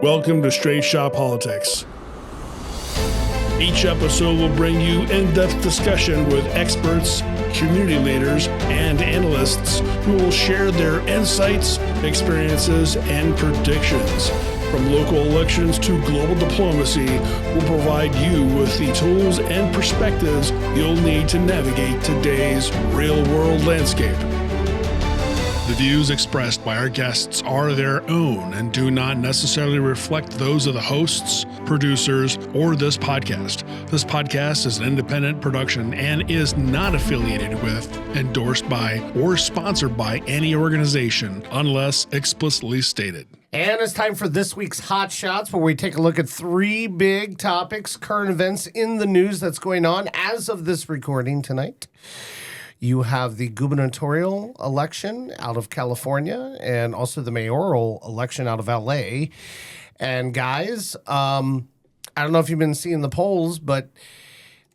Welcome to Straight Shot Politics. Each episode will bring you in-depth discussion with experts, community leaders, and analysts who will share their insights, experiences, and predictions. From local elections to global diplomacy, we'll provide you with the tools and perspectives you'll need to navigate today's real-world landscape. The views expressed by our guests are their own and do not necessarily reflect those of the hosts, producers, or this podcast. This podcast is an independent production and is not affiliated with, endorsed by, or sponsored by any organization unless explicitly stated. And it's time for this week's Hot Shots, where we take a look at three big topics, current events in the news that's going on as of this recording tonight. You have the gubernatorial election out of California and also the mayoral election out of LA. And guys, I don't know if you've been seeing the polls, but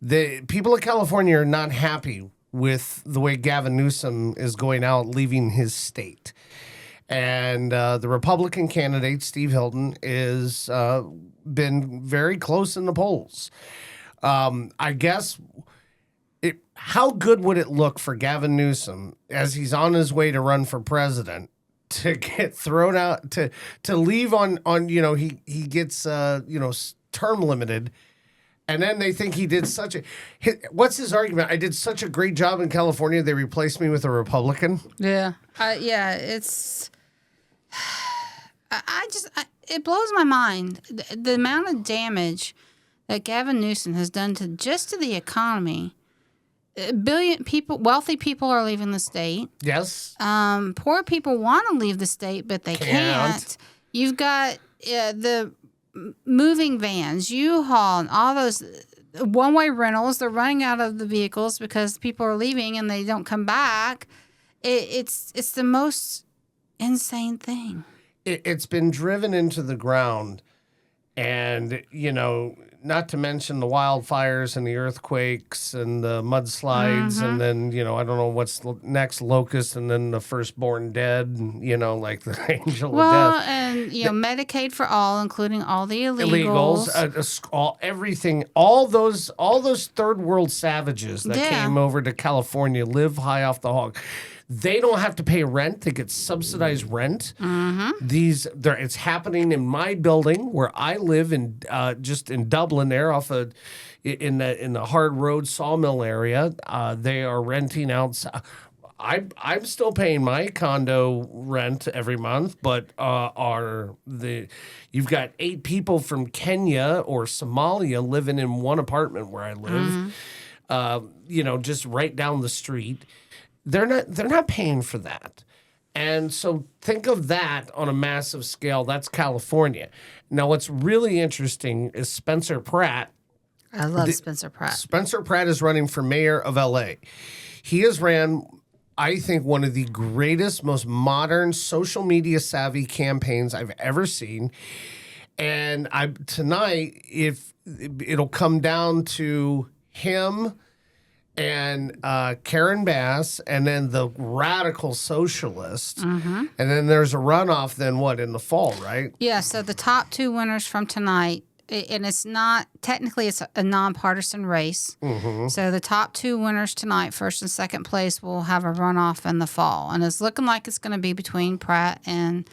the people of California are not happy with the way Gavin Newsom is going out, leaving his state. And the Republican candidate, Steve Hilton, is been very close in the polls. I guess... How good would it look for Gavin Newsom as he's on his way to run for president to get thrown out, to leave on he gets term limited, and then they think he did what's his argument? I did such a great job in California, they replaced me with a Republican. Yeah, it's it blows my mind the amount of damage that Gavin Newsom has done to the economy. Billion people, wealthy people are leaving the state. Yes. Poor people want to leave the state, but they can't. You've got the moving vans, U-Haul, and all those one-way rentals. They're running out of the vehicles because people are leaving and they don't come back. It's the most insane thing. It's been driven into the ground, and not to mention the wildfires and the earthquakes and the mudslides, and then, I don't know what's next, locusts, and then the firstborn dead, like the angel of death. And, Medicaid for all, including all the illegals. Everything, all those third world savages that came over to California, live high off the hog. They don't have to pay rent. They get subsidized rent. Mm-hmm. It's happening in my building where I live in Dublin there in the Hard Road Sawmill area. They are renting out. I'm still paying my condo rent every month, but you've got 8 people from Kenya or Somalia living in one apartment where I live. Mm-hmm. Just right down the street. They're not paying for that. And so think of that on a massive scale. That's California. Now, what's really interesting is Spencer Pratt. I love Spencer Pratt. Spencer Pratt is running for mayor of L.A. He has ran, I think, one of the greatest, most modern, social media savvy campaigns I've ever seen. And tonight, if it'll come down to him and Karen Bass, and then the radical socialist. Mm-hmm. And then there's a runoff then, in the fall, right? Yeah, so the top 2 winners from tonight, and it's not, technically it's a nonpartisan race. Mm-hmm. So the top 2 winners tonight, first and second place, will have a runoff in the fall. And it's looking like it's going to be between Pratt and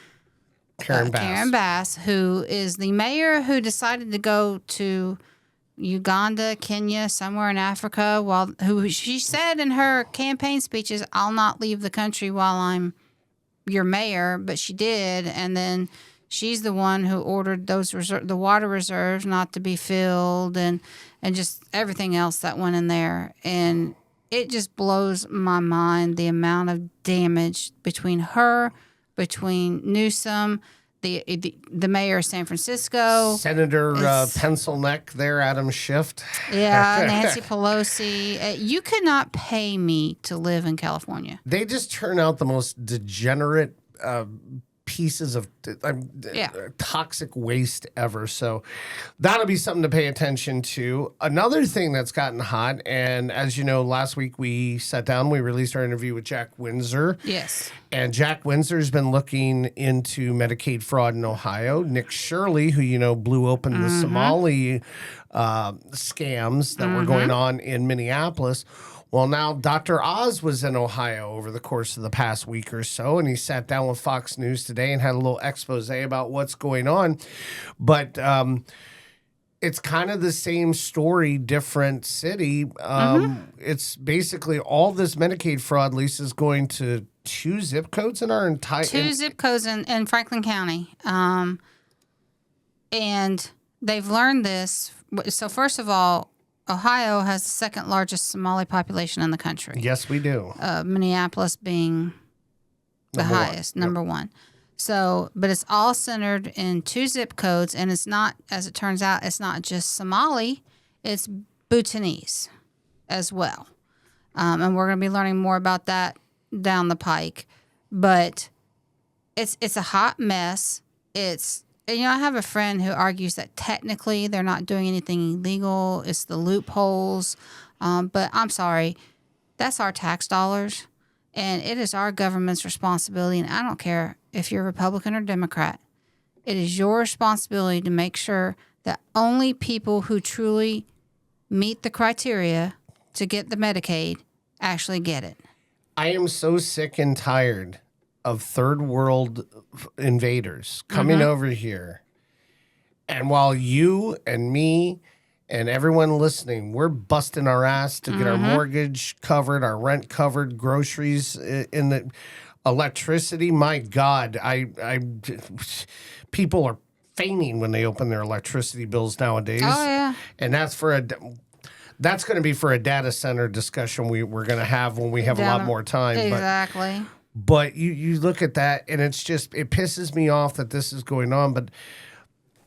Karen Bass, who is the mayor who decided to go to Uganda, Kenya, somewhere in Africa, who she said in her campaign speeches, I'll not leave the country while I'm your mayor, but she did, and then she's the one who ordered the water reserves not to be filled, and just everything else that went in there, and it just blows my mind the amount of damage between Newsom, the mayor of San Francisco. Senator Pencil Neck there, Adam Schiff. Yeah, Nancy Pelosi. You could not pay me to live in California. They just turn out the most degenerate pieces of Yeah. toxic waste ever. So that'll be something to pay attention to. Another thing that's gotten hot, and as you know, last week we sat down, we released our interview with Jack Windsor. Yes. And Jack Windsor's been looking into Medicaid fraud in Ohio. Nick Shirley, who you know blew open the Somali scams that were going on in Minneapolis. Well, now Dr. Oz was in Ohio over the course of the past week or so, and he sat down with Fox News today and had a little expose about what's going on. But it's kind of the same story, different city. It's basically all this Medicaid fraud, Lisa, is going to 2 zip codes in our entire... 2 zip codes in Franklin County. And they've learned this. So first of all, Ohio has the second largest Somali population in the country. Yes, we do. Minneapolis being the highest, number one. So, but it's all centered in 2 zip codes, and it's not, as it turns out, it's not just Somali, it's Bhutanese as well. And we're going to be learning more about that down the pike. But it's a hot mess. I have a friend who argues that technically they're not doing anything illegal. It's the loopholes. But I'm sorry, that's our tax dollars, and it is our government's responsibility. And I don't care if you're Republican or Democrat. It is your responsibility to make sure that only people who truly meet the criteria to get the Medicaid actually get it. I am so sick and tired of third world invaders coming over here. And while you and me and everyone listening, we're busting our ass to get our mortgage covered, our rent covered, groceries in the electricity. My God, people are fainting when they open their electricity bills nowadays. Oh, yeah. And that's that's going to be for a data center discussion we're going to have when we have a lot more time. Exactly. But you look at that, and it pisses me off that this is going on. But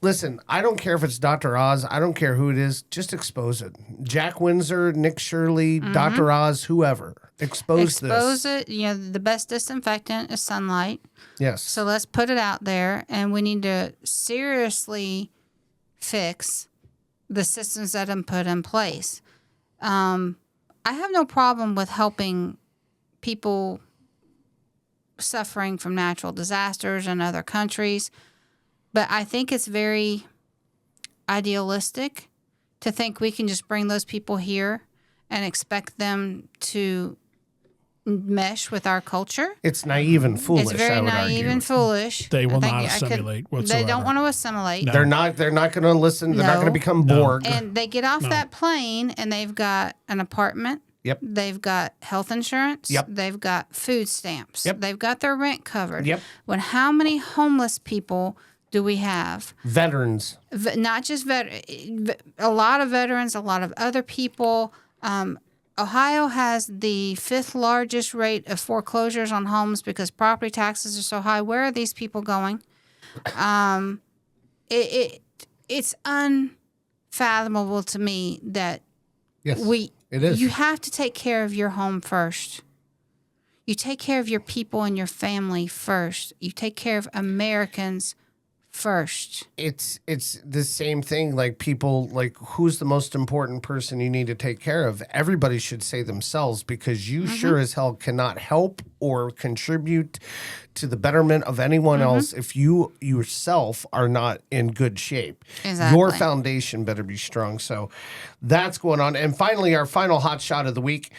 listen, I don't care if it's Dr. Oz. I don't care who it is. Just expose it. Jack Windsor, Nick Shirley, Dr. Oz, whoever. Expose it. The best disinfectant is sunlight. Yes. So let's put it out there, and we need to seriously fix the systems that have been put in place. I have no problem with helping people suffering from natural disasters in other countries, but I think it's very idealistic to think we can just bring those people here and expect them to mesh with our culture. It's naive and foolish. It's very naive and foolish. They will not assimilate whatsoever. They don't want to assimilate. No. They're not going to listen. They're not going to become Borg. And they get off that plane and they've got an apartment. Yep. They've got health insurance. Yep. They've got food stamps. Yep. They've got their rent covered. Yep. When how many homeless people do we have? Veterans. Not just a lot of veterans, a lot of other people. Ohio has the 5th largest rate of foreclosures on homes because property taxes are so high. Where are these people going? It's unfathomable to me that Yes, it is. You have to take care of your home first. You take care of your people and your family first. You take care of Americans first. It's the same thing. Like people, who's the most important person you need to take care of? Everybody should say themselves, because you sure as hell cannot help or contribute to the betterment of anyone else if you yourself are not in good shape. Exactly. Your foundation better be strong. So that's going on. And finally, our final hot shot of the week.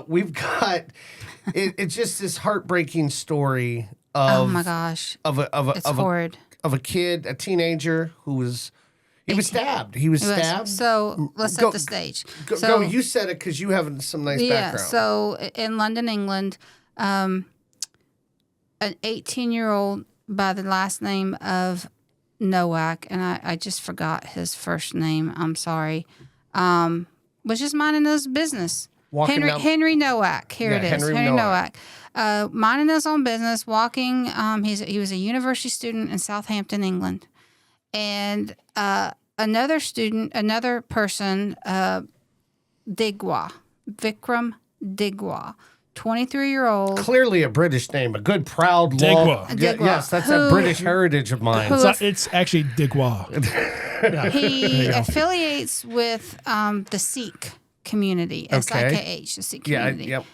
We've got it's just this heartbreaking story of, oh my gosh, it's horrid. Of a kid, a teenager who was stabbed. He was stabbed. So let's set the stage. Go. You said it because you have some nice background. So in London, England, an 18-year-old by the last name of Nowak, and I just forgot his first name. I'm sorry. Was just minding his business. Henry Nowak. Here it is. Henry Nowak. Minding his own business, walking. He was a university student in Southampton, England. And another person, Vikram Digwa, 23-year-old. Clearly a British name, a good, proud, Digwa. Digwa. Yes, that's a British heritage of mine. It's actually Digwa. Yeah. He affiliates with the Sikh community, SIKH, the Sikh community. Yep.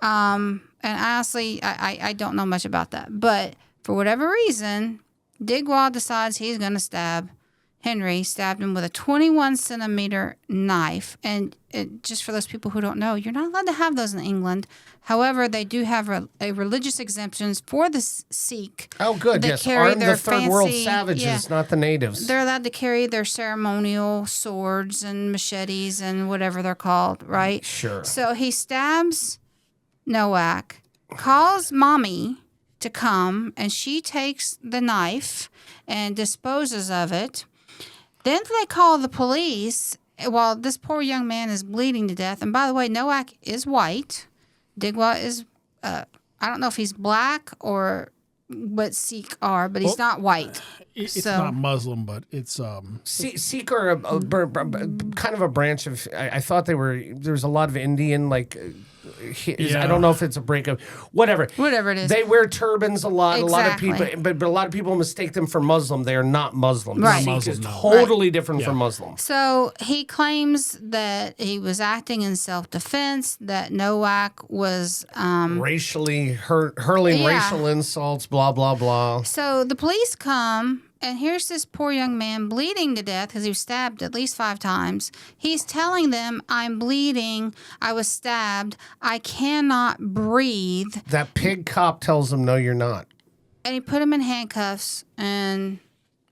And honestly, I don't know much about that. But for whatever reason, Digwa decides he's going to stab Henry, stabbed him with a 21-centimeter knife. And just for those people who don't know, you're not allowed to have those in England. However, they do have a religious exemptions for the Sikh. Oh, good. that Yes, carry arm their the third world fancy- savages, yeah. not the natives. They're allowed to carry their ceremonial swords and machetes and whatever they're called, right? Sure. So he stabs Nowak, calls mommy to come, and she takes the knife and disposes of it. Then they call the police while this poor young man is bleeding to death. And by the way, Nowak is white. Digwa is, I don't know if he's black or what Sikh are, but he's not white. It's not Muslim, but it's Sikh are kind of a branch of. I thought there was a lot of Indian, like. I don't know if it's a break of whatever. Whatever it is. They wear turbans a lot. Exactly. A lot of people, but a lot of people mistake them for Muslim. They are not Muslim. Right. Sikh is Muslim, no. totally different from Muslim. So he claims that he was acting in self-defense, that Nowak was... Racially hurling Yeah. racial insults, blah blah blah. So the police come, and here's this poor young man bleeding to death because he was stabbed at least 5 times. He's telling them, I'm bleeding, I was stabbed, I cannot breathe. That pig cop tells him, "No, you're not." And he put him in handcuffs, and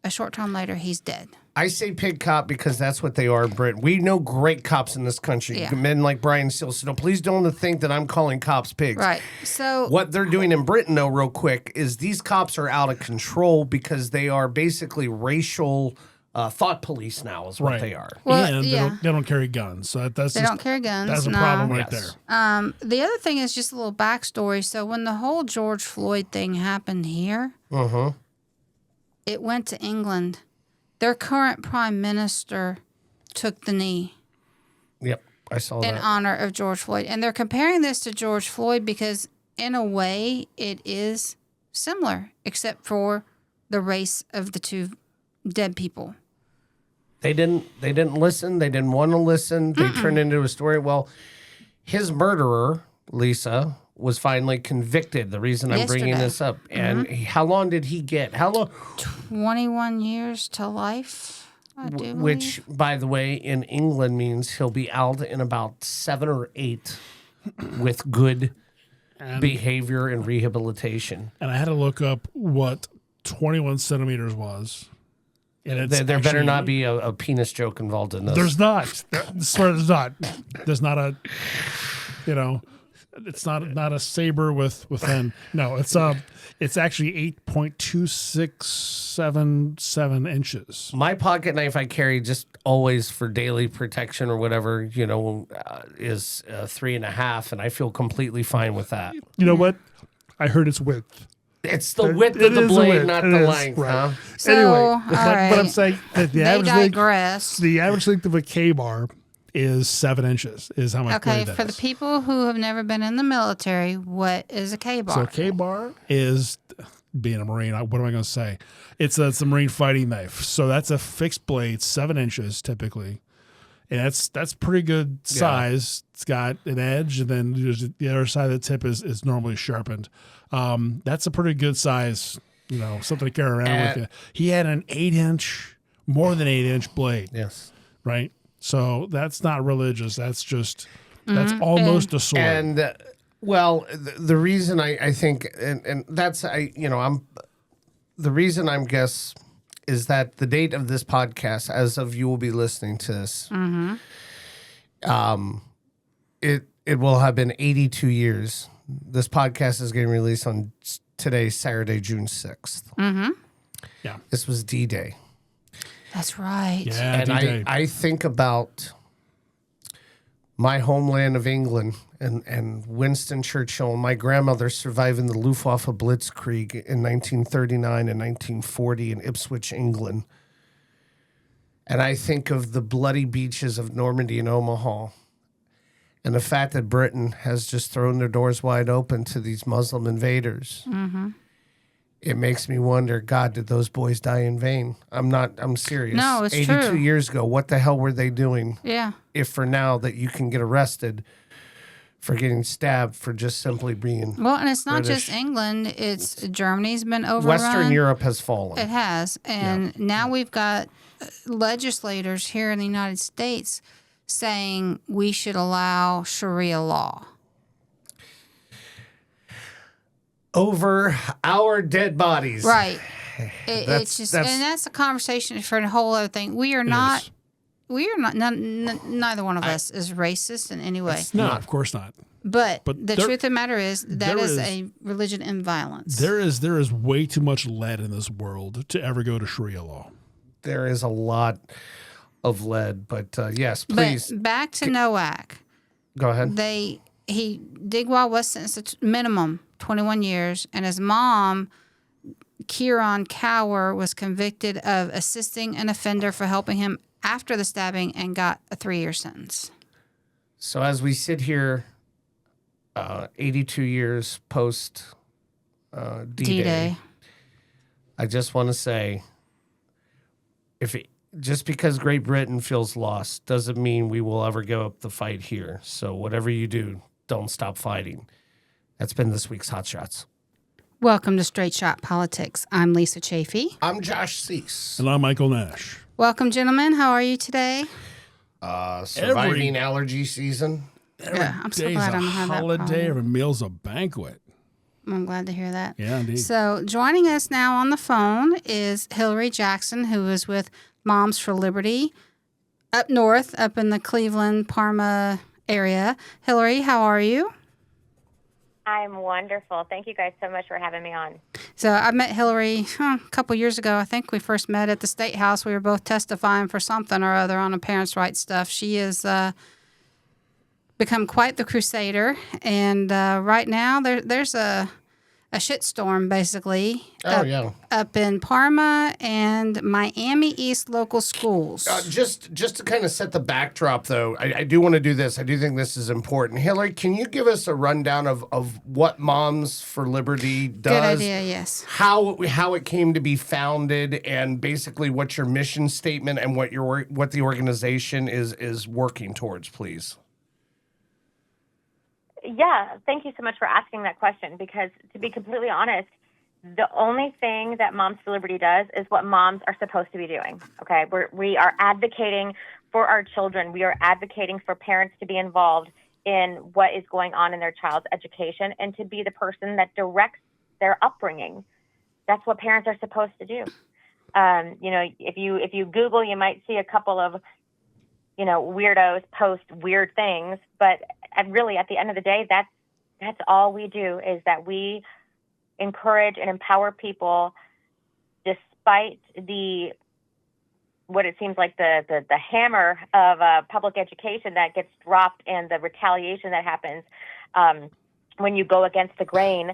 a short time later, he's dead. I say pig cop because that's what they are in Britain. We know great cops in this country. Yeah. Men like Brian Steele. So please don't think that I'm calling cops pigs. Right. So What they're doing in Britain, though, real quick, is these cops are out of control because they are basically racial thought police now is what right. they are. Well, and yeah. they don't carry guns. So that's They just, don't carry guns. That's a no. problem right Yes. there. The other thing is just a little backstory. So when the whole George Floyd thing happened here, it went to England. Their current prime minister took the knee Yep, I saw in that. honor of George Floyd. And they're comparing this to George Floyd because in a way it is similar, except for the race of the 2 dead people. They didn't listen. They didn't want to listen. They turned into a story. Well, his murderer, Lisa, was finally convicted. The reason I'm bringing Yesterday. this up. And how long did he get? How long? 21 years to life, I do Which, by the way, in England means he'll be out in about 7 or 8 with good behavior and rehabilitation. And I had to look up what 21 centimeters was. And it's There better actually- not be a penis joke involved in this. There's not. I swear there's not. There's not a, it's not a saber with an. No, it's actually 8.2677 inches. My pocket knife I carry just always for daily protection or whatever, is 3.5, and I feel completely fine with that. You know what? I heard its width. It's the width of the is the blade, width. not It the is, length, right. huh? So, Anyway, all but I'm right. saying that the They average length, digress. the average length of a K-bar is 7 inches. Is how much Okay, blade that for the is. people who have never been in the military, what is a K-bar? So K-bar is, being a Marine, what am I going to say? It's a Marine fighting knife. So that's a fixed blade, 7 inches typically. And that's pretty good size. It's got an edge, and then the other side of the tip is normally sharpened. That's a pretty good size, something to carry around with you. He had an 8-inch, more than 8-inch blade, Yes. right? So that's not religious. That's just, that's almost a sword. And, the reason I think, and that's, the reason I'm guess is that the date of this podcast, as of you will be listening to this, it will have been 82 years. This podcast is getting released on today, Saturday, June 6th. Yeah. This was D-Day. That's right. Yeah, And D-Day. I think about my homeland of England and Winston Churchill and my grandmother surviving the Luftwaffe Blitzkrieg in 1939 and 1940 in Ipswich, England. And I think of the bloody beaches of Normandy and Omaha. And the fact that Britain has just thrown their doors wide open to these Muslim invaders, it makes me wonder, God, did those boys die in vain? I'm serious. No, it's 82 true. years ago, what the hell were they doing? Yeah. If for now that you can get arrested for getting stabbed for just simply being Well, and it's not British. just England. It's Germany's been overrun. Western Europe has fallen. It has. And now we've got legislators here in the United States saying we should allow Sharia law. Over our dead bodies. Right. It's just, and that's a conversation for a whole other thing. We are not, neither one of us is racist in any way. No, of course not. But the there- truth of the matter is that there is is- a religion in violence. There is way too much lead in this world to ever go to Sharia law. There is a lot of lead, but yes, please But back to Nowak. go ahead. Digwall was sentenced to minimum 21 years, and his mom, Kieran Cower, was convicted of assisting an offender for helping him after the stabbing and got a 3-year sentence. So as we sit here, 82 years post D-Day, I just want to say, just because Great Britain feels lost doesn't mean we will ever give up the fight here. So whatever you do, don't stop fighting. That's been this week's Hot Shots. Welcome to Straight Shot Politics. I'm Lisa Chafee. I'm Josh Cease. And I'm Michael Nash. Welcome, gentlemen. How are you today? Surviving allergy season. I'm so Day's glad a I don't have that holiday. problem. Every meal's a banquet. I'm glad to hear that. Yeah, indeed. So joining us now on the phone is Hilary Jackson, who is with Moms for Liberty up north, up in the Cleveland, Parma area. Hilary, how are you? I'm wonderful. Thank you guys so much for having me on. So I met Hilary a couple years ago. I think we first met at the State House. We were both testifying for something or other on a parents' rights stuff. She has become quite the crusader, and right now there's a shitstorm basically up in Parma and Miami East local schools. Just to kind of set the backdrop, though, I do want to do this. I do think this is important. Hilary, can you give us a rundown of what Moms for Liberty does? Good idea, yes. How it came to be founded, and basically what's your mission statement and what the organization is working towards, please. Yeah, thank you so much for asking that question, because to be completely honest, the only thing that Moms for Liberty does is what moms are supposed to be doing. Okay, we are advocating for our children. We are advocating for parents to be involved in what is going on in their child's education and to be the person that directs their upbringing. That's what parents are supposed to do. If you Google, you might see a couple of weirdos post weird things, but really at the end of the day, that's all we do, is that we encourage and empower people despite what it seems like the hammer of public education that gets dropped and the retaliation that happens when you go against the grain.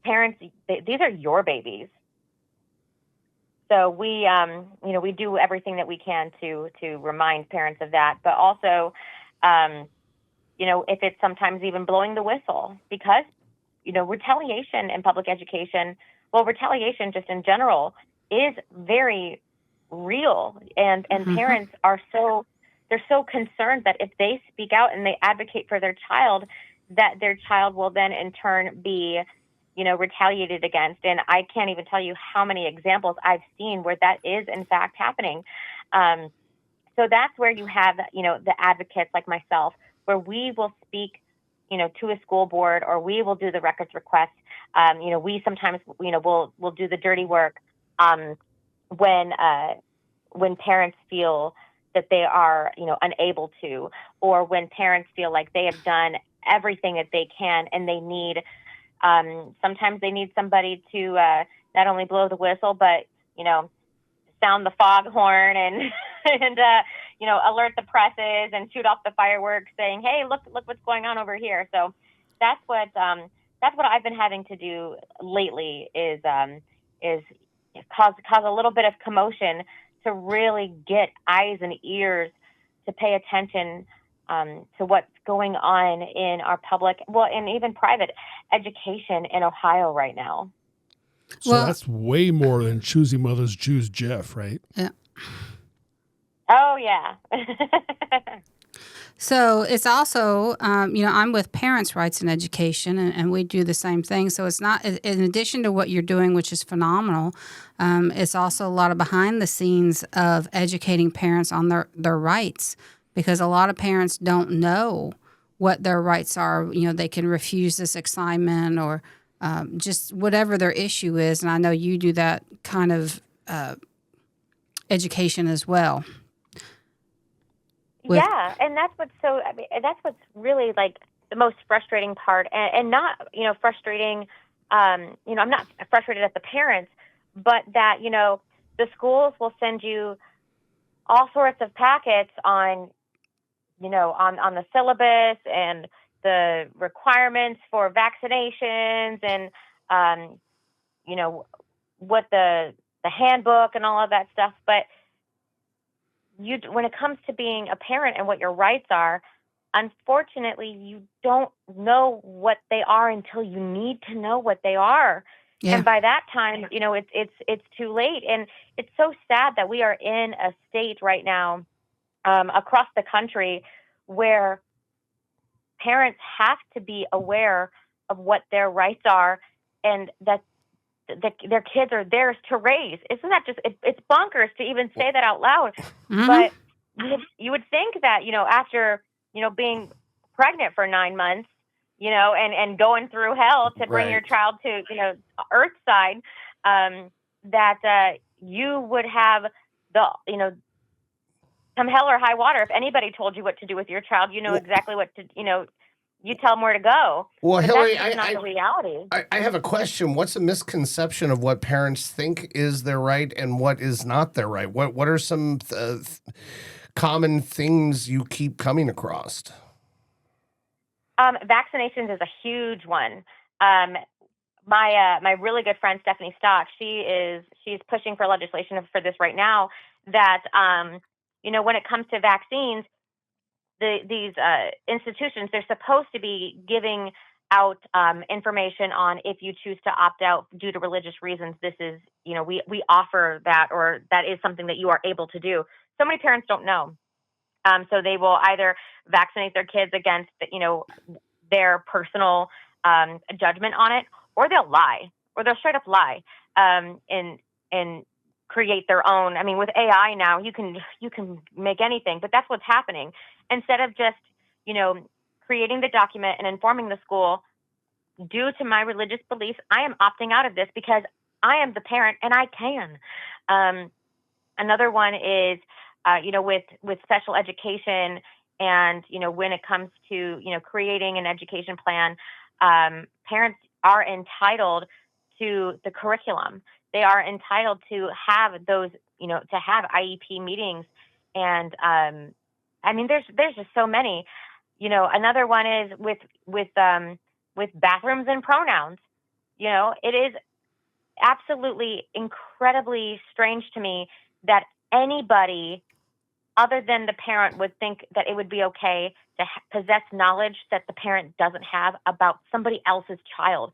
Parents, these are your babies. So we do everything that we can to remind parents of that, but also, if it's sometimes even blowing the whistle, because, retaliation in public education, retaliation just in general is very real, and parents are they're so concerned that if they speak out and they advocate for their child, that their child will then in turn be retaliated against. And I can't even tell you how many examples I've seen where that is in fact happening. So that's where you have, the advocates like myself, where we will speak, to a school board, or we will do the records request. We sometimes, we'll do the dirty work when parents feel that they are, unable to, or when parents feel like they have done everything that they can and they need. Sometimes they need somebody to not only blow the whistle, but, sound the foghorn and alert the presses and shoot off the fireworks saying, hey, look what's going on over here. So that's what I've been having to do lately is cause a little bit of commotion to really get eyes and ears to pay attention to what's going on in our public, and even private education in Ohio right now. So that's way more than choosing mothers choose Jeff, right? Yeah. Oh, yeah. So it's also, I'm with Parents' Rights in Education, and we do the same thing. So it's not, in addition to what you're doing, which is phenomenal, it's also a lot of behind the scenes of educating parents on their rights, because a lot of parents don't know what their rights are. They can refuse this assignment or just whatever their issue is. And I know you do that kind of education as well. Yeah, and that's that's what's really like the most frustrating part, and not frustrating. I'm not frustrated at the parents, but that the schools will send you all sorts of packets on on the syllabus and the requirements for vaccinations and what the handbook and all of that stuff, but when it comes to being a parent and what your rights are, unfortunately, you don't know what they are until you need to know what they are. Yeah. And by that time, it's too late. And it's so sad that we are in a state right now across the country where parents have to be aware of what their rights are and that their kids are theirs to raise. Isn't that just, it's bonkers to even say that out loud. Mm-hmm. But you would think that, after, being pregnant for 9 months, and going through hell to bring your child to, Earthside, that you would have come hell or high water. If anybody told you what to do with your child, exactly what to, you tell them where to go. Well, but Hilary, that's not the reality. I have a question. What's a misconception of what parents think is their right and what is not their right? What are some common things you keep coming across? Vaccinations is a huge one. My really good friend Stephanie Stock, she's pushing for legislation for this right now. That when it comes to vaccines, these institutions, they're supposed to be giving out information on if you choose to opt out due to religious reasons. This is, we offer that, or that is something that you are able to do. So many parents don't know. So they will either vaccinate their kids against, their personal judgment on it, or they'll lie, or they'll straight up lie and create their own. I mean, with AI now, you can make anything, but that's what's happening. Instead of just, creating the document and informing the school, due to my religious beliefs, I am opting out of this because I am the parent and I can. Another one is, with special education and, when it comes to, creating an education plan, parents are entitled to the curriculum. They are entitled to have those, to have IEP meetings. And, there's just so many, another one is with bathrooms and pronouns. It is absolutely incredibly strange to me that anybody other than the parent would think that it would be okay to possess knowledge that the parent doesn't have about somebody else's child.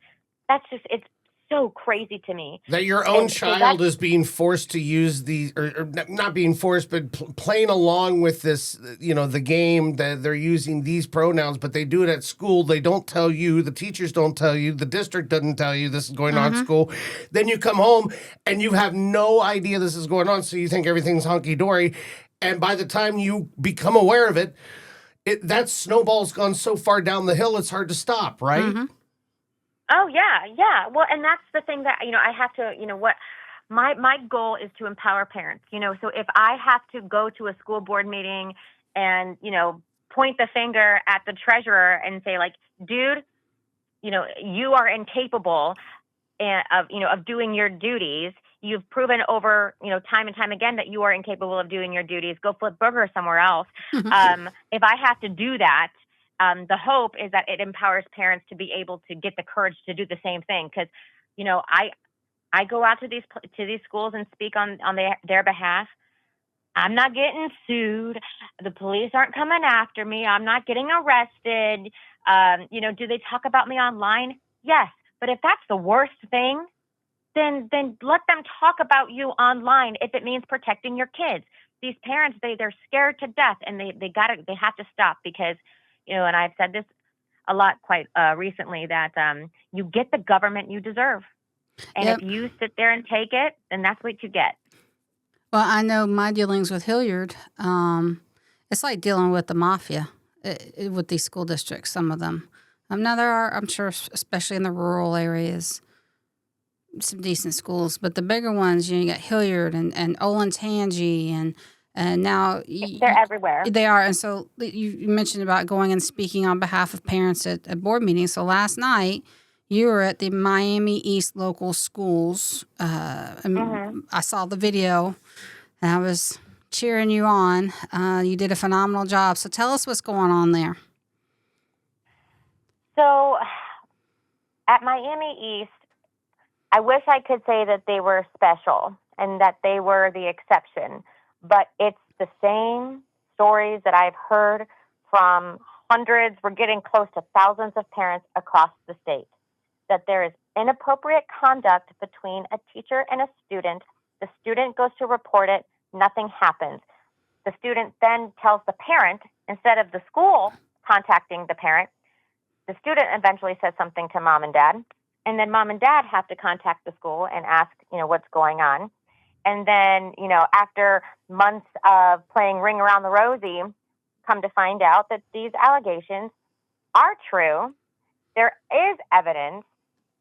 It's so crazy to me. That your own child is being forced to use or not being forced, but playing along with this, the game that they're using these pronouns, but they do it at school. They don't tell you, the teachers don't tell you, the district doesn't tell you this is going on at school. Then you come home and you have no idea this is going on, so you think everything's hunky-dory. And by the time you become aware of it, that snowball's gone so far down the hill, it's hard to stop, right? Mm-hmm. Oh, yeah. Well, and that's the thing that, I have to, what my goal is to empower parents, so if I have to go to a school board meeting and, point the finger at the treasurer and say, like, dude, you are incapable of doing your duties. You've proven over, time and time again that you are incapable of doing your duties. Go flip burgers somewhere else. If I have to do that, the hope is that it empowers parents to be able to get the courage to do the same thing. Because, I go out to these schools and speak on their behalf. I'm not getting sued. The police aren't coming after me. I'm not getting arrested. Do they talk about me online? Yes. But if that's the worst thing, then let them talk about you online if it means protecting your kids. These parents, they're scared to death, and they have to stop because, and I've said this a lot quite recently, that you get the government you deserve. And Yep. if you sit there and take it, then that's what you get. Well, I know my dealings with Hilliard, it's like dealing with the mafia with these school districts, some of them. Now, there are, I'm sure, especially in the rural areas, some decent schools, but the bigger ones, you got Hilliard and Olentangy and now they're everywhere. They are. And so you mentioned about going and speaking on behalf of parents at board meetings. So last night you were at the Miami East local schools. And I saw the video and I was cheering you on. You did a phenomenal job. So tell us what's going on there. So at Miami East, I wish I could say that they were special and that they were the exception, but it's the same stories that I've heard from hundreds, we're getting close to thousands of parents across the state, that there is inappropriate conduct between a teacher and a student. The student goes to report it, nothing happens. The student then tells the parent, instead of the school contacting the parent, the student eventually says something to mom and dad. And then mom and dad have to contact the school and ask, what's going on. And then, after months of playing Ring Around the Rosie, come to find out that these allegations are true. There is evidence.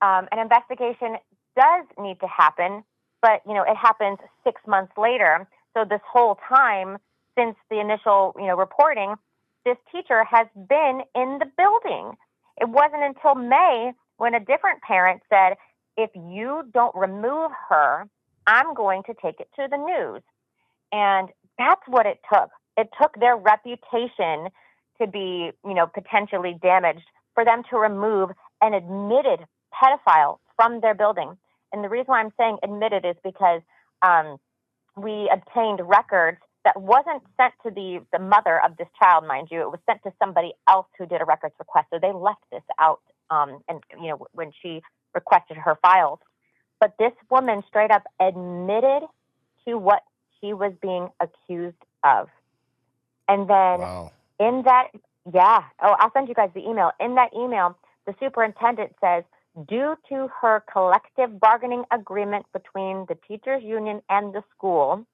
An investigation does need to happen, but, it happens 6 months later. So this whole time since the initial, reporting, this teacher has been in the building. It wasn't until May when a different parent said, if you don't remove her, I'm going to take it to the news. And that's what it took. It took their reputation to be, potentially damaged for them to remove an admitted pedophile from their building. And the reason why I'm saying admitted is because we obtained records that wasn't sent to the mother of this child, mind you. It was sent to somebody else who did a records request. So they left this out when she requested her files. But this woman straight up admitted to what she was being accused of. And then in that, I'll send you guys the email. In that email, the superintendent says, due to her collective bargaining agreement between the teachers union and the school,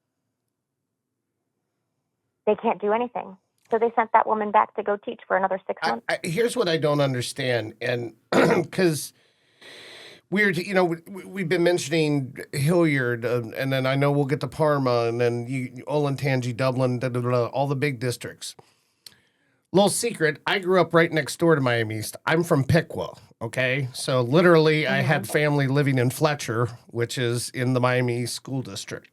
they can't do anything. So they sent that woman back to go teach for another 6 months. Here's what I don't understand. And because we've been mentioning Hilliard, and then I know we'll get to Parma, and then Olentangy, Dublin, all the big districts. Little secret, I grew up right next door to Miami East. I'm from Piqua, okay? So literally I had family living in Fletcher, which is in the Miami East School District.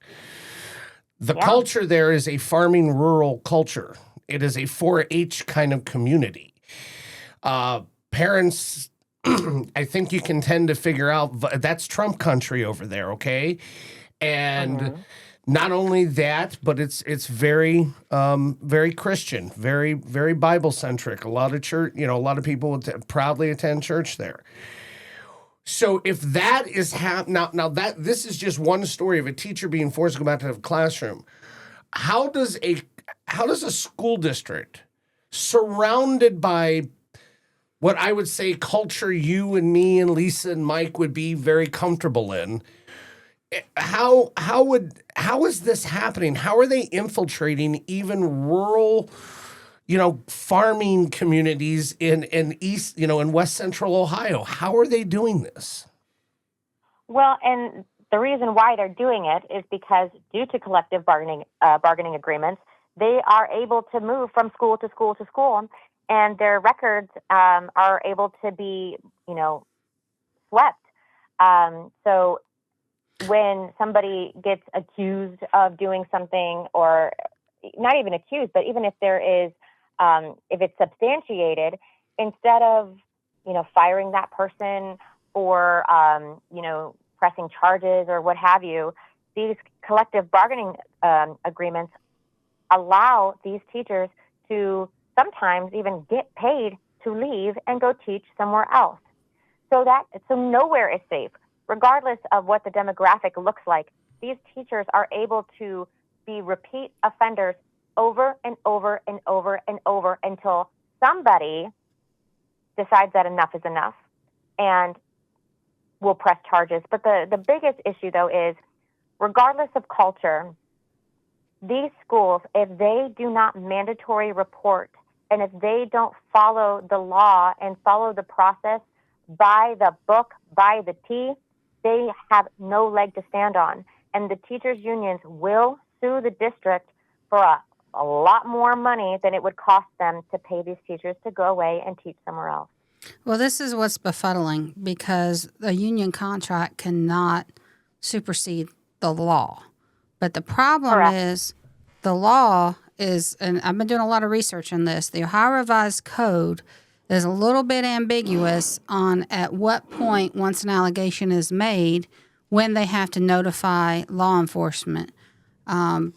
The culture there is a farming rural culture. It is a 4-H kind of community. Parents, I think you can tend to figure out that's Trump country over there, okay? And not only that, but it's very very Christian, very very Bible centric. A lot of church, a lot of people proudly attend church there. So if that is now that this is just one story of a teacher being forced to go back to the classroom, how does a school district surrounded by what I would say culture you and me and Lisa and Mike would be very comfortable in, how is this happening? How are they infiltrating even rural, farming communities in East, in West Central Ohio? How are they doing this? Well, and the reason why they're doing it is because due to collective bargaining agreements, they are able to move from school to school to school, and their records are able to be, swept. So when somebody gets accused of doing something, or not even accused, but even if there is, if it's substantiated, instead of, firing that person or, pressing charges or what have you, these collective bargaining agreements allow these teachers to sometimes even get paid to leave and go teach somewhere else. So nowhere is safe. Regardless of what the demographic looks like, these teachers are able to be repeat offenders over and over and over and over until somebody decides that enough is enough and will press charges. But the biggest issue, though, is regardless of culture, these schools, if they do not mandatory report and if they don't follow the law and follow the process by the book, by the T, they have no leg to stand on. And the teachers' unions will sue the district for a lot more money than it would cost them to pay these teachers to go away and teach somewhere else. Well, this is what's befuddling, because a union contract cannot supersede the law. But the problem Correct. is the law is, and I've been doing a lot of research on this, the Ohio Revised Code is a little bit ambiguous on at what point, once an allegation is made, when they have to notify law enforcement. And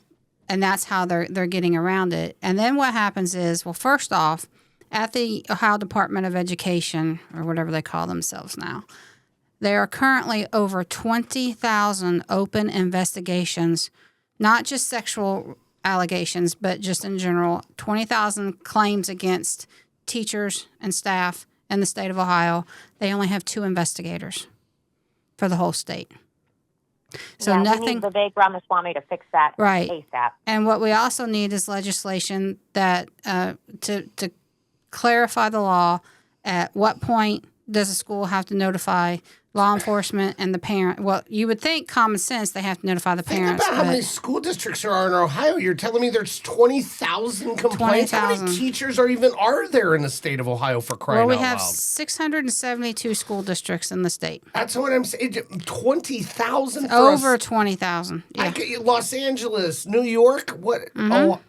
that's how they're getting around it. And then what happens is, well, first off, at the Ohio Department of Education, or whatever they call themselves now, there are currently over 20,000 open investigations, not just sexual allegations, but just in general, 20,000 claims against teachers and staff in the state of Ohio. They only have 2 investigators for the whole state. So yeah, nothing. We need Vivek Ramaswamy to fix that Right. ASAP. And what we also need is legislation that to clarify the law. At what point does a school have to notify law enforcement and the parent? Well, you would think common sense they have to notify the parents. Think about how many school districts there are in Ohio. You're telling me there's 20,000 complaints? How 20,000. many teachers are there in the state of Ohio, for crying Well, we out have loud? 672 school districts in the state. That's what I'm saying. 20,000 Over 20,000. I Yeah. get Los Angeles, New York, what?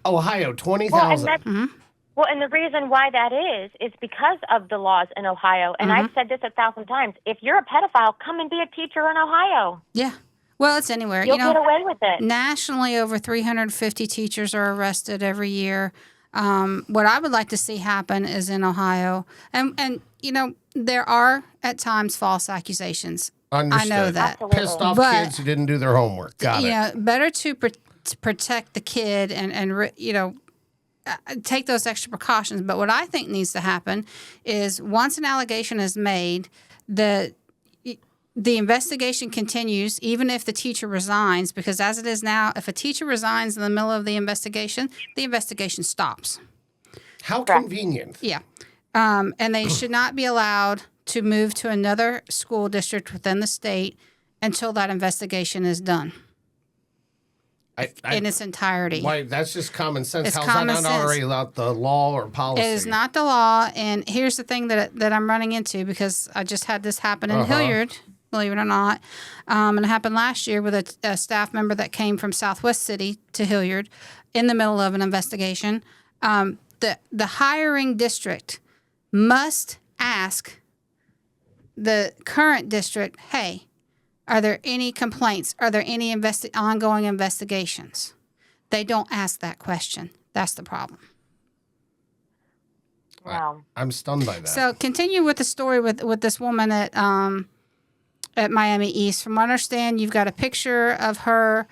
Ohio, 20,000. Well, and the reason why that is because of the laws in Ohio. And I've said this 1,000 times. If you're a pedophile, come and be a teacher in Ohio. Yeah. Well, it's anywhere. You'll get away with it. Nationally, over 350 teachers are arrested every year. What I would like to see happen is in Ohio, and there are at times false accusations. Understood. I know that. Absolutely. Pissed off But- kids who didn't do their homework. Got it. Better to protect the kid and take those extra precautions. But what I think needs to happen is once an allegation is made, the investigation continues even if the teacher resigns, because as it is now, if a teacher resigns in the middle of the investigation stops. How convenient. Yeah. And they should not be allowed to move to another school district within the state until that investigation is done in its entirety. Why? That's just common sense. It's How's common that not sense. already out the law or policy? It is not the law, and here's the thing that I'm running into, because I just had this happen in Hilliard, believe it or not, and it happened last year with a staff member that came from Southwest City to Hilliard in the middle of an investigation. The hiring district must ask the current district, hey, are there any complaints? Are there any ongoing investigations? They don't ask that question. That's the problem. Wow. I'm stunned by that. So continue with the story with this woman at Miami East. From what I understand, you've got a picture of her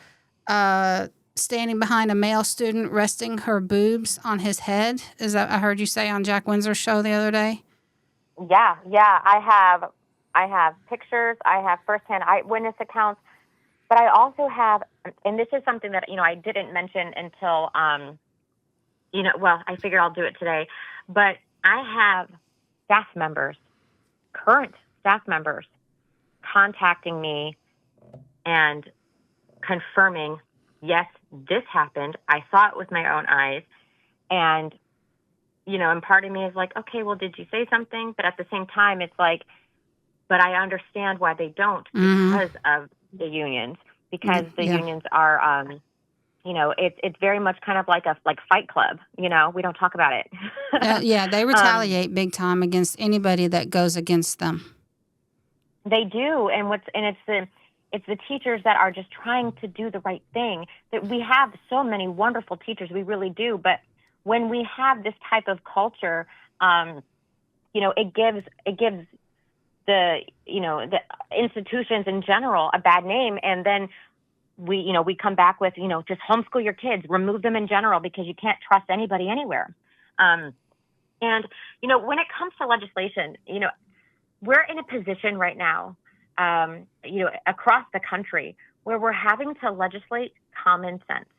standing behind a male student resting her boobs on his head. Is that I heard you say on Jack Windsor's show the other day? Yeah. I have pictures. I have firsthand eyewitness accounts. But I also have, and this is something that, I didn't mention until, I figured I'll do it today. But I have current staff members, contacting me and confirming, yes, this happened. I saw it with my own eyes. And, and part of me is like, okay, well, did you say something? But at the same time, it's like, but I understand why they don't, because of the unions, because the unions are, it's very much kind of like Fight Club. We don't talk about it. They retaliate big time against anybody that goes against them. They do, and It's the teachers that are just trying to do the right thing. That we have so many wonderful teachers, we really do. But when we have this type of culture, it gives the institutions in general a bad name, and then we come back with just homeschool your kids, remove them in general because you can't trust anybody anywhere. And when it comes to legislation, we're in a position right now, across the country where we're having to legislate common sense,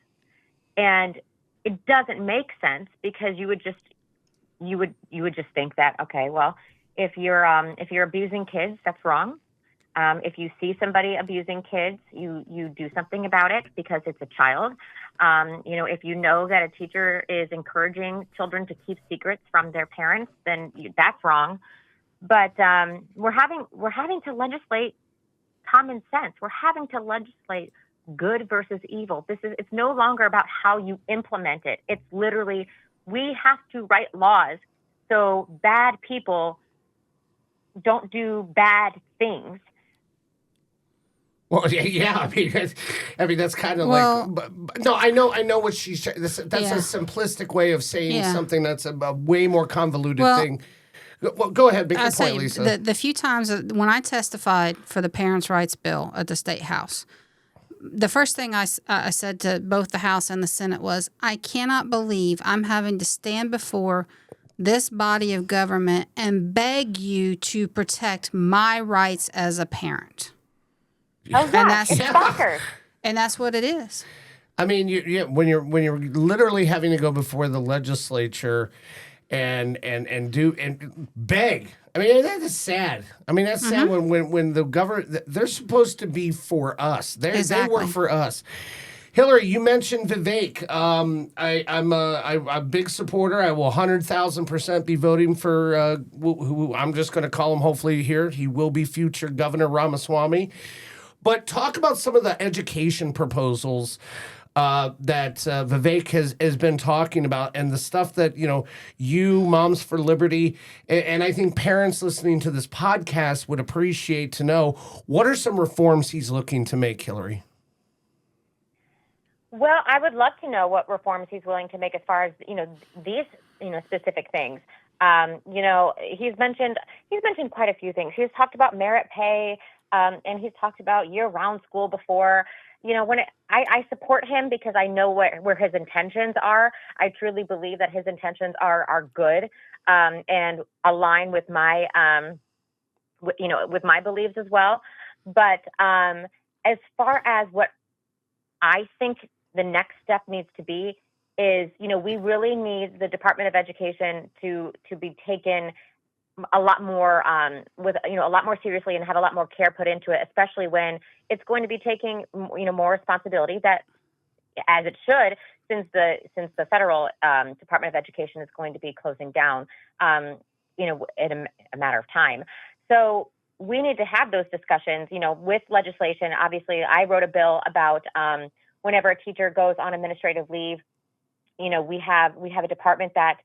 and it doesn't make sense because you would just think that, okay, well, if you're abusing kids, that's wrong. If you see somebody abusing kids, you do something about it because it's a child. If you know that a teacher is encouraging children to keep secrets from their parents, then that's wrong. But we're having to legislate common sense. We're having to legislate good versus evil. It's no longer about how you implement it. It's literally, we have to write laws so bad people don't do bad things. Well, yeah. I mean, that's kind of no. I know what she's. That's a simplistic way of saying something that's a way more convoluted thing. Well, go ahead, make your point, Lisa. The few times when I testified for the Parents' Rights Bill at the State House, the first thing I said to both the House and the Senate was, I cannot believe I'm having to stand before this body of government and beg you to protect my rights as a parent. Oh, yeah, it's bonkers. And that's what it is. I mean, when you're literally having to go before the legislature and beg. I mean, that is sad. I mean, that's sad when the government, they're supposed to be for us. They work for us. Hilary, you mentioned Vivek. I'm a big supporter. I will 100,000% be voting for who I'm just going to call him. Hopefully here he will be future Governor Ramaswamy. But talk about some of the education proposals that Vivek has been talking about, and the stuff that you Moms for Liberty and I think parents listening to this podcast would appreciate to know. What are some reforms he's looking to make, Hilary? Well, I would love to know what reforms he's willing to make as far as these specific things. He's mentioned quite a few things. He's talked about merit pay, and he's talked about year-round school before. I support him because I know where his intentions are. I truly believe that his intentions are good and align with my with my beliefs as well. But as far as what I think the next step needs to be is, we really need the Department of Education to be taken a lot more with a lot more seriously and have a lot more care put into it, especially when it's going to be taking more responsibility, that as it should, since the federal Department of Education is going to be closing down in a matter of time. So we need to have those discussions with legislation. Obviously, I wrote a bill about whenever a teacher goes on administrative leave, we have a department that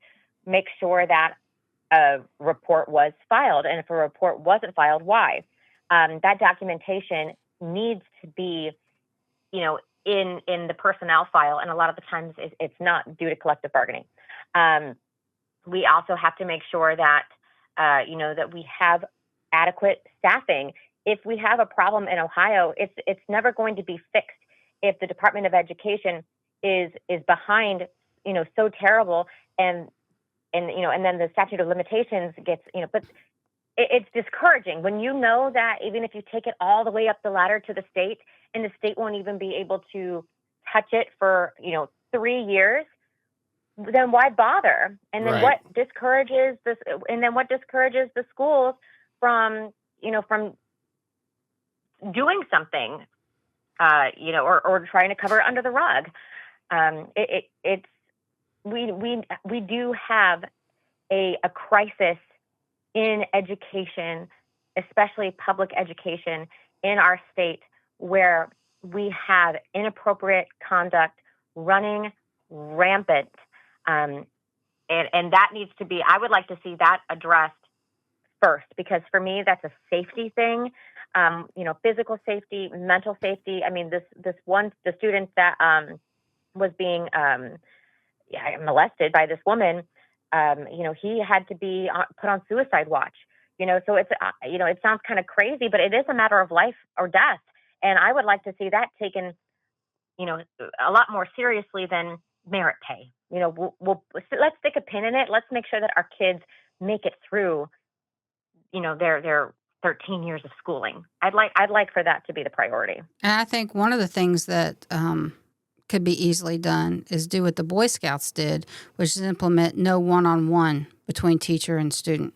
makes sure that a report was filed, and if a report wasn't filed, why? That documentation needs to be, in the personnel file, and a lot of the times it's not due to collective bargaining. We also have to make sure that that we have adequate staffing. If we have a problem in Ohio, it's never going to be fixed if the Department of Education is behind, so terrible, and then the statute of limitations gets, but it's discouraging when you know that even if you take it all the way up the ladder to the state, and the state won't even be able to touch it for 3 years, then why bother? And then what discourages this? And then what discourages the schools from doing something, or trying to cover it under the rug? We do have a crisis in education, especially public education in our state, where we have inappropriate conduct running rampant. And that needs to be, I would like to see that addressed first, because for me, that's a safety thing. physical safety, mental safety. I mean, the student that was being molested by this woman, he had to be put on suicide watch. So it's, it sounds kind of crazy, but it is a matter of life or death. And I would like to see that taken, a lot more seriously than merit pay. Let's stick a pin in it. Let's make sure that our kids make it through, their 13 years of schooling. I'd like for that to be the priority. And I think one of the things that could be easily done is do what the Boy Scouts did, which is implement no one-on-one between teacher and student.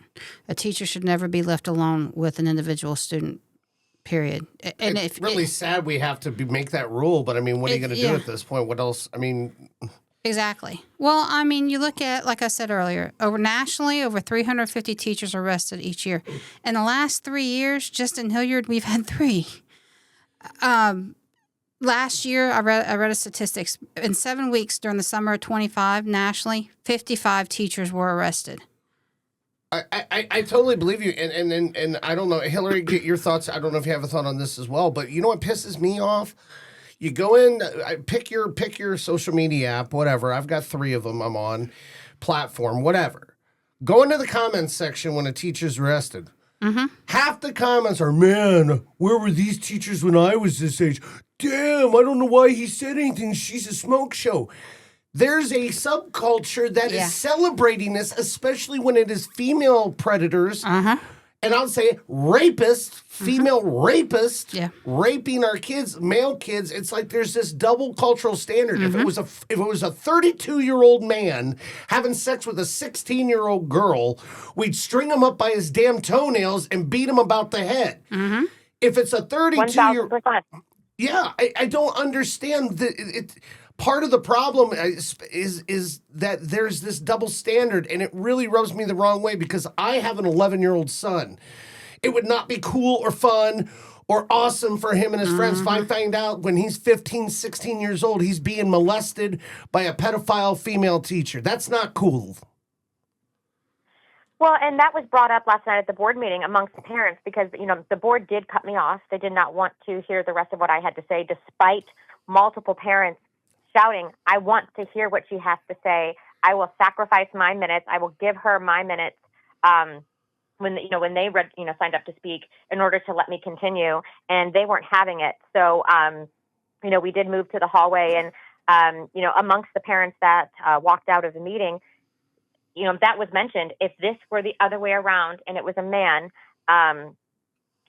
A teacher should never be left alone with an individual student, period. And it's really sad we have to make that rule, but I mean, what are you going to do at this point? What else? I mean... Exactly. Well, I mean, you look at, like I said earlier, nationally, over 350 teachers are arrested each year. In the last 3 years, just in Hilliard, we've had 3. Last year, I read a statistics. In 7 weeks during the summer of 25, nationally, 55 teachers were arrested. I totally believe you, and I don't know, Hilary, get your thoughts. I don't know if you have a thought on this as well, but you know what pisses me off? You go in, pick your social media app, whatever. I've got 3 of them I'm on, platform, whatever. Go into the comments section when a teacher's arrested. Mm-hmm. Half the comments are, man, where were these teachers when I was this age? Damn, I don't know why he said anything. She's a smoke show. There's a subculture that is celebrating this, especially when it is female predators. Uh-huh. And I'll say rapists, female rapists, raping our kids, male kids. It's like there's this double cultural standard. Mm-hmm. If it was a 32-year-old man having sex with a 16-year-old girl, we'd string him up by his damn toenails and beat him about the head. Mm-hmm. If it's a 32-year-old... Yeah, I don't understand. Part of the problem is that there's this double standard, and it really rubs me the wrong way because I have an 11-year-old son. It would not be cool or fun or awesome for him and his friends if I find out when he's 15, 16 years old, he's being molested by a pedophile female teacher. That's not cool. Well, and that was brought up last night at the board meeting amongst the parents because, the board did cut me off. They did not want to hear the rest of what I had to say, despite multiple parents shouting, I want to hear what she has to say. I will sacrifice my minutes. I will give her my minutes when they read, signed up to speak in order to let me continue. And they weren't having it. So, we did move to the hallway and, amongst the parents that walked out of the meeting, that was mentioned. If this were the other way around and it was a man,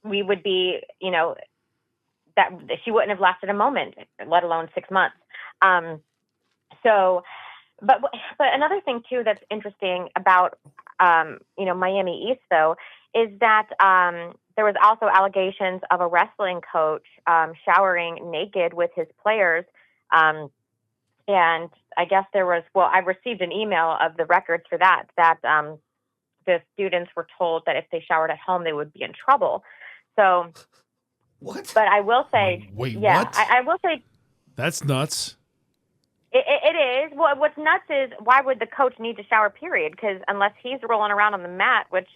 we would be, that she wouldn't have lasted a moment, let alone 6 months. But another thing too that's interesting about Miami East though is that there was also allegations of a wrestling coach showering naked with his players, and I guess I received an email of the records for that the students were told that if they showered at home they would be in trouble. So what? But I will say, wait, yeah, what? I will say that's nuts. It is. Well, what's nuts is why would the coach need to shower, period? Because unless he's rolling around on the mat, which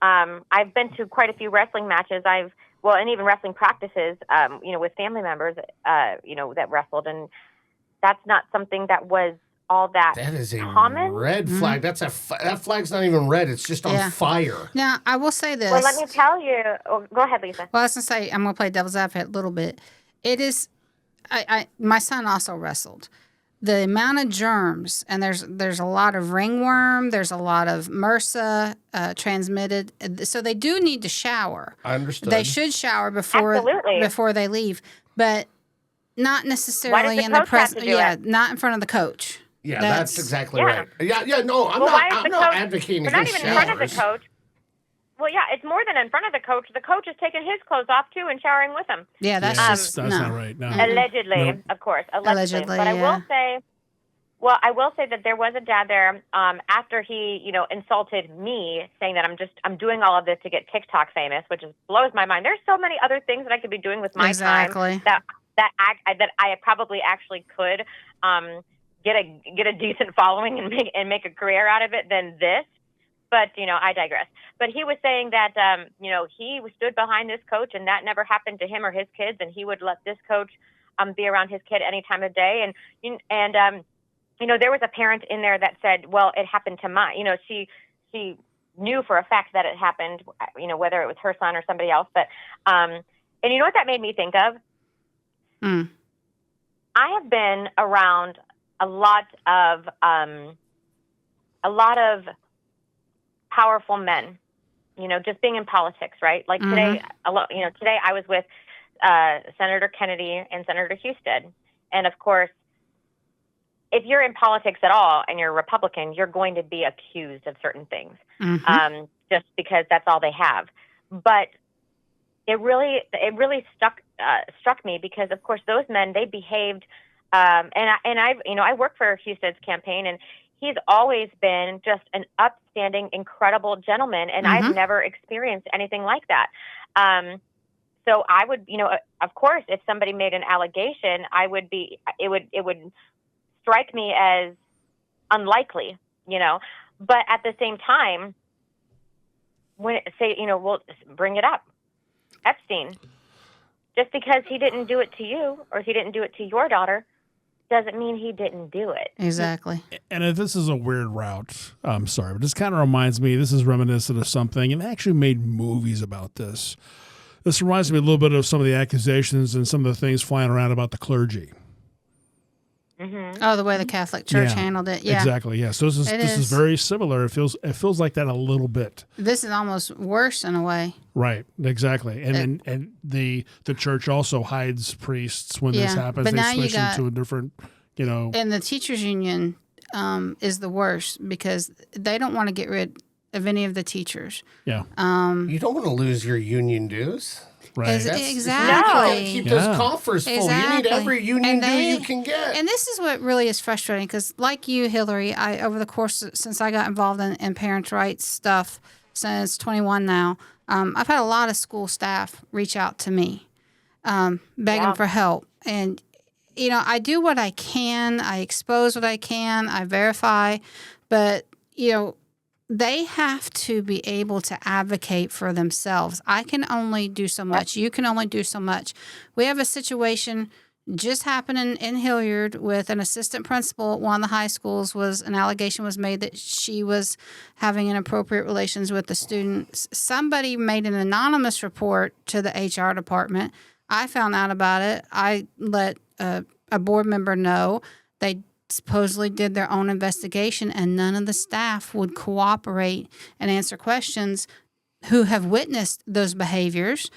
I've been to quite a few wrestling matches, and even wrestling practices, with family members, that wrestled. And that's not something that was all that is a common. Red flag. That flag's not even red. It's just on fire. Now, I will say this. Well, let me tell you. Oh, go ahead, Lisa. Well, I was going to say, I'm going to play devil's advocate a little bit. It is, my son also wrestled. The amount of germs, and there's a lot of ringworm, there's a lot of MRSA transmitted, so they do need to shower. I understand. They should shower before they leave, but not necessarily in the presence. Yeah, not in front of the coach. Yeah, that's exactly right. Yeah. No, I'm not advocating against showers. Not even in front of the coach. Well, yeah, it's more than in front of the coach. The coach is taking his clothes off too and showering with him. Yeah, that's not right. No. Allegedly, of course, allegedly. But I will say that there was a dad there after he, insulted me, saying that I'm doing all of this to get TikTok famous, which blows my mind. There's so many other things that I could be doing with my time that I probably actually could get a decent following and make a career out of it than this. But, I digress. But he was saying that, he stood behind this coach, and that never happened to him or his kids, and he would let this coach be around his kid any time of day. And there was a parent in there that said, well, it happened to mine. She knew for a fact that it happened, whether it was her son or somebody else. But, and you know what that made me think of? I have been around a lot of powerful men, just being in politics, right? Like today I was with Senator Kennedy and Senator Houston. And of course, if you're in politics at all and you're Republican, you're going to be accused of certain things, just because that's all they have. But it really struck me because, of course, those men, they behaved, and I work for Houston's campaign, and he's always been just an upstanding, incredible gentleman, and I've never experienced anything like that. So I would, of course, if somebody made an allegation, it would strike me as unlikely, but at the same time, we'll bring it up. Epstein, just because he didn't do it to you or he didn't do it to your daughter doesn't mean he didn't do it. Exactly. And if this is a weird route, I'm sorry, but this kind of reminds me, this is reminiscent of something, and they actually made movies about this. This reminds me a little bit of some of the accusations and some of the things flying around about the clergy. Oh, the way the Catholic Church handled it. Yeah, exactly. Yeah, so this is very similar. It feels like that a little bit. This is almost worse in a way. Right. Exactly. And the church also hides priests when this happens. But they now switch them to a different, And the teachers union is the worst because they don't want to get rid of any of the teachers. Yeah. You don't want to lose your union dues. Right. Exactly. Keep those coffers full. Exactly. You need every union due you can get. And this is what really is frustrating because, like you, Hilary, over the course since I got involved in parents' rights stuff since 21 now, I've had a lot of school staff reach out to me, begging for help. And I do what I can. I expose what I can. I verify, but they have to be able to advocate for themselves. I can only do so much. You can only do so much. We have a situation just happening in Hilliard with an assistant principal at one of the high schools. An allegation was made that she was having inappropriate relations with the students. Somebody made an anonymous report to the HR department. I found out about it. I let a board member know. They supposedly did their own investigation, and none of the staff would cooperate and answer questions who have witnessed those behaviors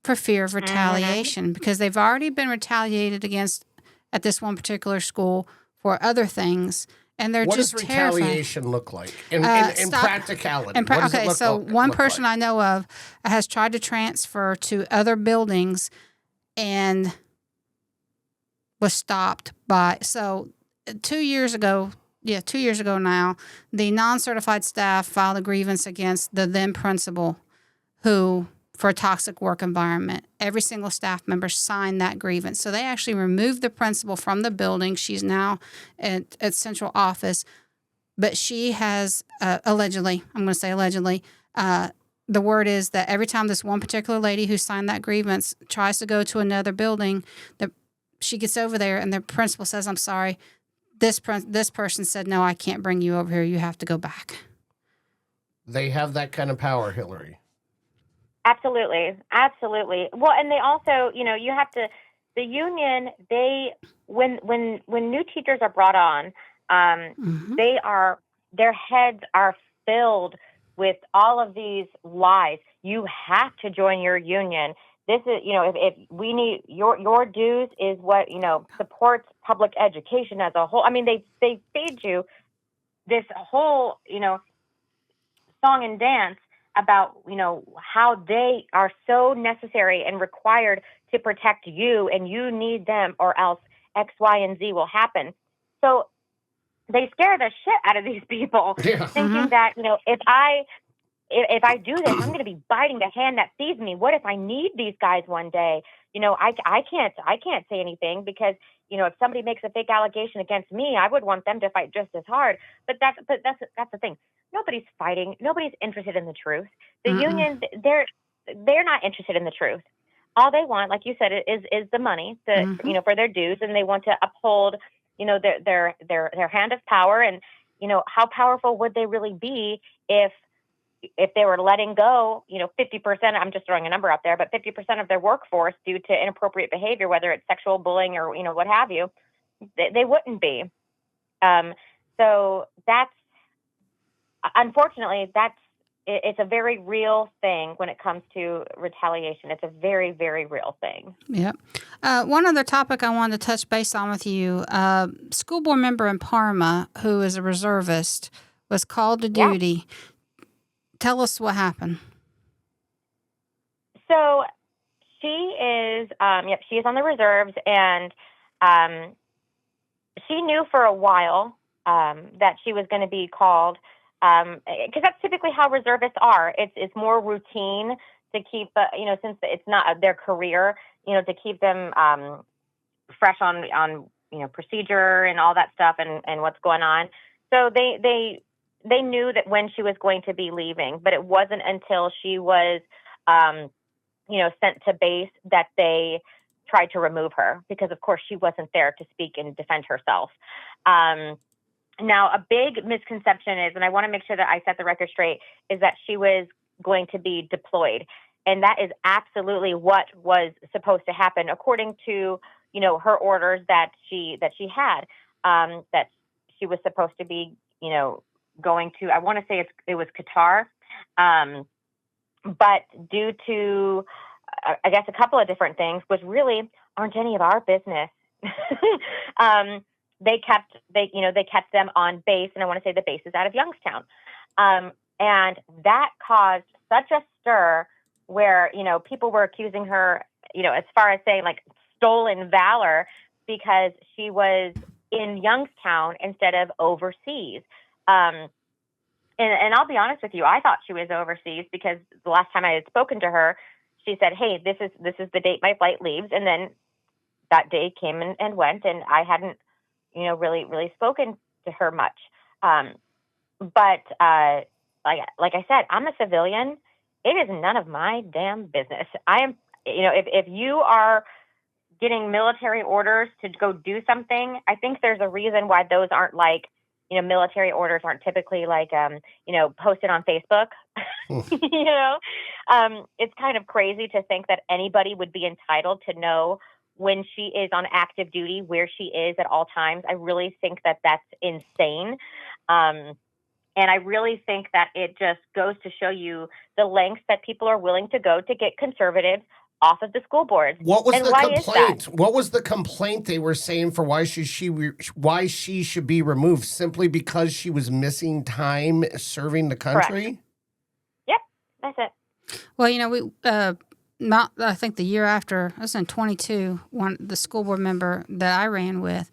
for fear of retaliation because they've already been retaliated against at this one particular school for other things, and they're just terrified. What does retaliation look like in practicality? One person I know of has tried to transfer to other buildings and was stopped by 2 years ago now, the non-certified staff filed a grievance against the then principal for a toxic work environment. Every single staff member signed that grievance. So they actually removed the principal from the building. She's now at central office. But she has allegedly, the word is that every time this one particular lady who signed that grievance tries to go to another building, she gets over there and the principal says, "I'm sorry. This person said, no, I can't bring you over here. You have to go back." They have that kind of power, Hilary. Absolutely. Well, and they also, you have to, the union, when new teachers are brought on, their heads are filled with all of these lies. You have to join your union. This is, if we need your dues is what, supports public education as a whole. I mean, they feed you this whole, song and dance about, how they are so necessary and required to protect you and you need them or else X, Y, and Z will happen. So they scare the shit out of these people thinking that, if I if I do this, I'm going to be biting the hand that feeds me. What if I need these guys one day? I can't say anything because, if somebody makes a fake allegation against me, I would want them to fight just as hard. But that's the thing. Nobody's fighting. Nobody's interested in the truth. The union, they're not interested in the truth. All they want, like you said, is the money, for their dues, and they want to uphold, their hand of power. And, how powerful would they really be if they were letting go, 50%, I'm just throwing a number out there, but 50% of their workforce due to inappropriate behavior, whether it's sexual bullying or, what have you, they wouldn't be. So unfortunately, it's a very real thing when it comes to retaliation. It's a very, very real thing. Yep. One other topic I wanted to touch base on with you, school board member in Parma, who is a reservist, was called to duty. Yeah. Tell us what happened. So she is, she is on the reserves, and she knew for a while that she was going to be called, because that's typically how reservists are. It's more routine to keep, since it's not their career, to keep them fresh on procedure and all that stuff and what's going on. So they knew that when she was going to be leaving, but it wasn't until she was, sent to base that they tried to remove her because, of course, she wasn't there to speak and defend herself. Now, a big misconception is, and I want to make sure that I set the record straight, is that she was going to be deployed. And that is absolutely what was supposed to happen, according to, her orders that she had, that she was supposed to be, going to, I want to say it was Qatar. But due to, I guess, a couple of different things, which really aren't any of our business, they kept them on base, and I want to say the base is out of Youngstown. And that caused such a stir where, people were accusing her, as far as saying like stolen valor, because she was in Youngstown instead of overseas. And I'll be honest with you, I thought she was overseas because the last time I had spoken to her, she said, "Hey, this is the date my flight leaves." And then that day came and went, and I hadn't, really spoken to her much. But like I said, I'm a civilian. It is none of my damn business. I am, if you are getting military orders to go do something, I think there's a reason why those aren't like, military orders aren't typically like, posted on Facebook. It's kind of crazy to think that anybody would be entitled to know when she is on active duty, where she is at all times. I really think that that's insane. And I really think that it just goes to show you the lengths that people are willing to go to get conservatives off of the school boards. What was the complaint? What was the complaint they were saying for why she should be removed? Simply because she was missing time serving the country? Correct. Yep, that's it. Well, we I think the year after, I was in 22, the school board member that I ran with,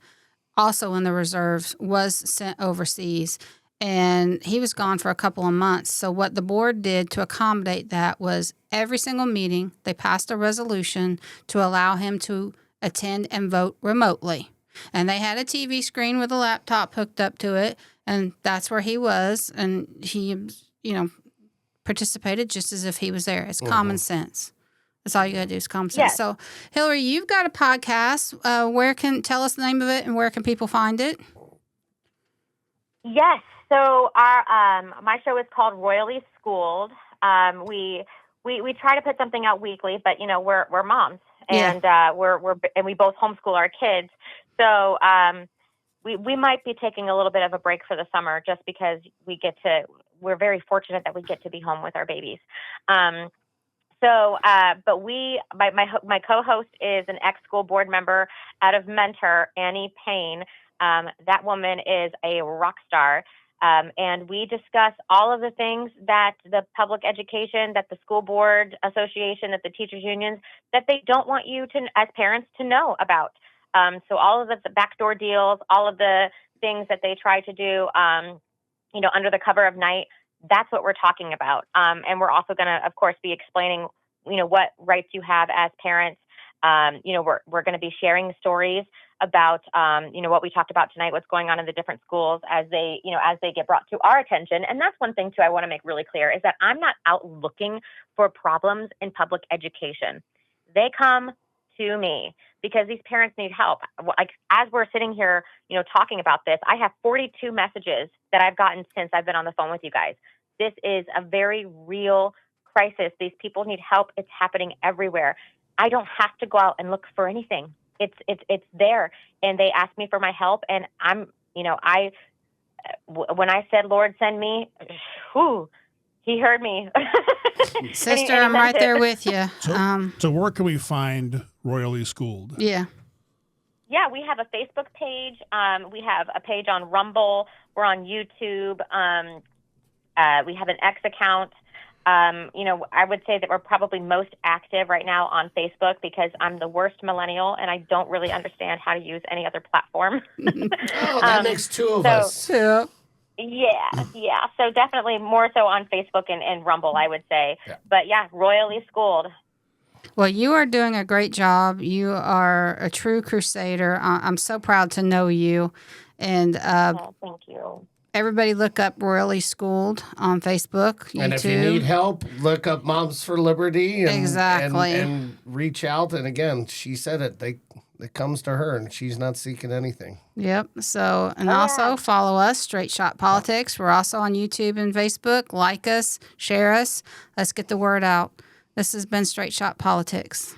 also in the reserves, was sent overseas. And he was gone for a couple of months. So what the board did to accommodate that was every single meeting, they passed a resolution to allow him to attend and vote remotely. And they had a TV screen with a laptop hooked up to it. And that's where he was. And he, participated just as if he was there. It's common sense. That's all you got to do is common sense. Yes. So, Hilary, you've got a podcast. Tell us the name of it and where can people find it? Yes. So my show is called Royally Schooled. We try to put something out weekly, but we're moms, and we both homeschool our kids. So we might be taking a little bit of a break for the summer just because we're very fortunate that we get to be home with our babies. But my co-host is an ex-school board member out of Mentor, Annie Payne. That woman is a rock star. And we discuss all of the things that the public education, that the school board association, that the teachers unions, that they don't want you to, as parents, to know about. So all of the backdoor deals, all of the things that they try to do, under the cover of night, That's what we're talking about. And we're also going to, of course, be explaining, what rights you have as parents. We're going to be sharing stories about, what we talked about tonight, what's going on in the different schools as they get brought to our attention. And that's one thing, too, I want to make really clear is that I'm not out looking for problems in public education. They come to me because these parents need help. Like, as we're sitting here, talking about this, I have 42 messages that I've gotten since I've been on the phone with you guys. This is a very real crisis. These people need help. It's happening everywhere. I don't have to go out and look for anything. It's there. And they ask me for my help. And when I said, Lord, send me, he heard me. Sister, I'm right there with you. So where can we find Royally Schooled? Yeah. Yeah, we have a Facebook page. We have a page on Rumble. We're on YouTube. We have an X account. I would say that we're probably most active right now on Facebook because I'm the worst millennial and I don't really understand how to use any other platform. That makes two of us. Yeah. Yeah. So definitely more so on Facebook and Rumble, I would say. Yeah. But yeah, Royally Schooled. Well, you are doing a great job. You are a true crusader. I'm so proud to know you. And thank you. Everybody look up Royally Schooled on Facebook, YouTube. And if you need help, look up Moms for Liberty. Exactly. And reach out. And again, she said it. It comes to her, and she's not seeking anything. Yep. So, and also follow us, Straight Shot Politics. We're also on YouTube and Facebook. Like us, share us. Let's get the word out. This has been Straight Shot Politics.